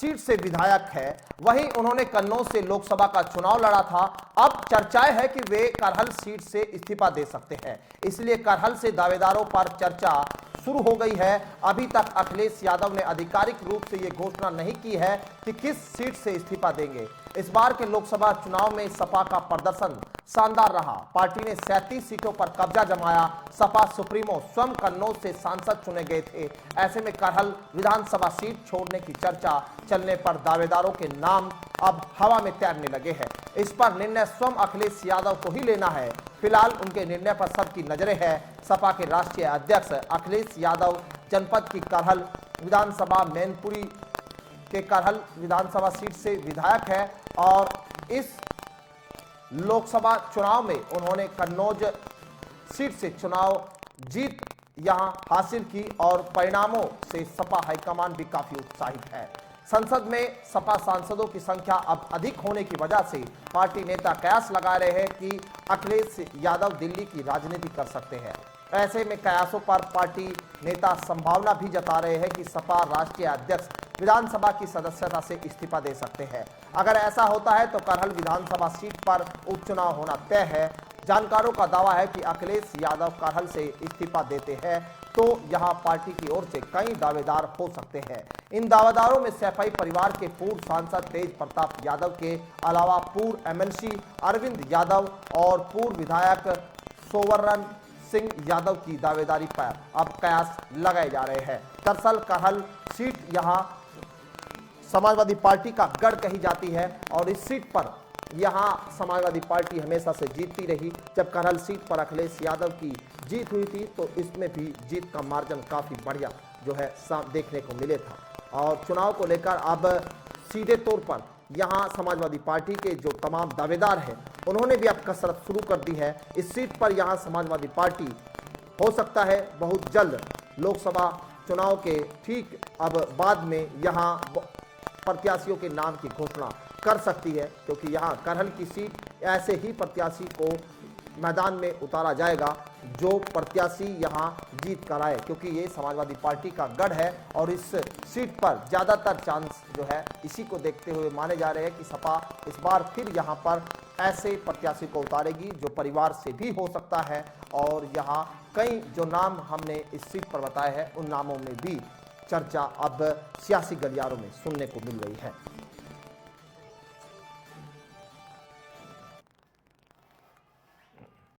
Seat से विधायक है, वहीं उन्होंने कन्नौज से लोकसभा का चुनाव लड़ा था। अब चर्चाएं है कि वे करहल सीट से इस्तीफा दे सकते हैं, इसलिए करहल से दावेदारों पर चर्चा शुरू हो गई है। अभी तक अखिलेश यादव ने आधिकारिक रूप से यह घोषणा नहीं की है कि किस सीट से इस्तीफा देंगे। इस बार के लोकसभा चुनाव में सपा का प्रदर्शन शानदार रहा। पार्टी ने 37 सीटों पर कब्जा जमाया। सपा सुप्रीमो स्वयं कन्नौज से सांसद चुने गए थे। ऐसे में करहल विधानसभा सीट छोड़ने की चर्चा चलने पर दावेदारों के नाम अब हवा में तैरने लगे हैं। इस पर निर्णय स्वयं अखिलेश यादव को ही लेना है। फिलहाल उनके निर्णय पर सबकी नजरें हैं। सपा के राष्ट्रीय अध्यक्ष अखिलेश यादव जनपद की करहल विधानसभा मैनपुरी के करहल विधानसभा सीट से विधायक है और इस लोकसभा चुनाव में उन्होंने कन्नौज सीट से चुनाव जीत यहां हासिल की और परिणामों से सपा हाईकमान भी काफी उत्साहित है। संसद में सपा सांसदों की संख्या अब अधिक होने की वजह से पार्टी नेता कयास लगा रहे हैं कि अखिलेश यादव दिल्ली की राजनीति कर सकते हैं। ऐसे में कयासों पर पार्टी नेता संभावना भी जता रहे हैं कि सपा राष्ट्रीय अध्यक्ष विधानसभा की सदस्यता से इस्तीफा दे सकते हैं। अगर ऐसा होता है तो करहल विधानसभा सीट पर उपचुनाव होना तय है। जानकारों का दावा है कि अखिलेश यादव करहल से इस्तीफा देते हैं तो यहां पार्टी की ओर से कई दावेदार हो सकते हैं। इन दावेदारों में सैफई परिवार के पूर्व सांसद तेज प्रताप यादव के अलावा पूर्व एमएलसी अरविंद यादव और पूर्व विधायक सोवरन सिंह यादव की दावेदारी पर अब कयास लगाए जा रहे हैं। दरअसल करहल सीट यहां समाजवादी पार्टी का गढ़ कही जाती है और इस सीट पर यहां समाजवादी पार्टी हमेशा से जीतती रही। जब करहल सीट पर अखिलेश यादव की जीत हुई थी तो इसमें भी जीत का मार्जिन काफी बढ़िया जो है देखने को मिले था। और चुनाव को लेकर अब सीधे तौर पर यहां समाजवादी पार्टी के जो तमाम दावेदार हैं उन्होंने भी अब कसरत शुरू कर दी है। इस सीट पर यहां समाजवादी पार्टी हो सकता है बहुत जल्द लोकसभा चुनाव के ठीक अब बाद में यहां प्रत्याशियों के नाम की घोषणा कर सकती है, क्योंकि यहां करहल की सीट ऐसे ही प्रत्याशी को मैदान में उतारा जाएगा जो प्रत्याशी यहां जीत कर आए, क्योंकि ये समाजवादी पार्टी का गढ़ है और इस सीट पर ज़्यादातर चांस जो है इसी को देखते हुए माने जा रहे हैं कि सपा इस बार फिर यहां पर ऐसे प्रत्याशी को उतारेगी जो परिवार से भी हो सकता है। और यहां कई जो नाम हमने इस सीट पर बताए हैं उन नामों में भी चर्चा अब सियासी गलियारों में सुनने को मिल रही है।